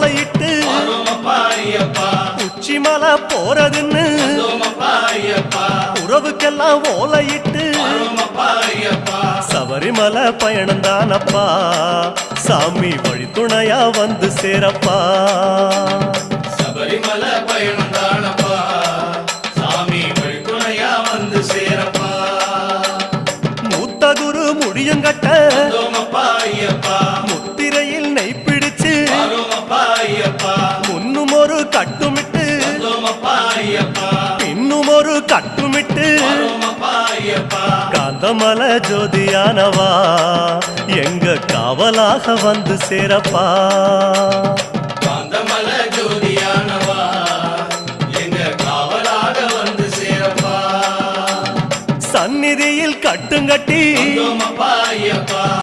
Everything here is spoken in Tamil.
ஓலையிட்டு உச்சி மலை போறதுன்னு உறவுக்கெல்லாம் ஓலையிட்டு சபரிமலை பயணம் தானப்பா சாமி வழி துணையா வந்து சேரப்பா சபரிமலை பயணம் தானப்பா சாமி வழி துணையா வந்து சேரப்பா மூத்த குரு முடியுங்கட்ட முத்திரையில் நெய் பிடிச்சு முன்னும் ஒரு கட்டுமிட்டு இன்னும் ஒரு கட்டுமிட்டு காந்தமல ஜோதியானவா எங்க காவலாக வந்து சேரப்பா காந்தமல ஜோதியானவா எங்க காவலாக வந்து சேரப்பா சந்நிதியில் கட்டுங்கட்டி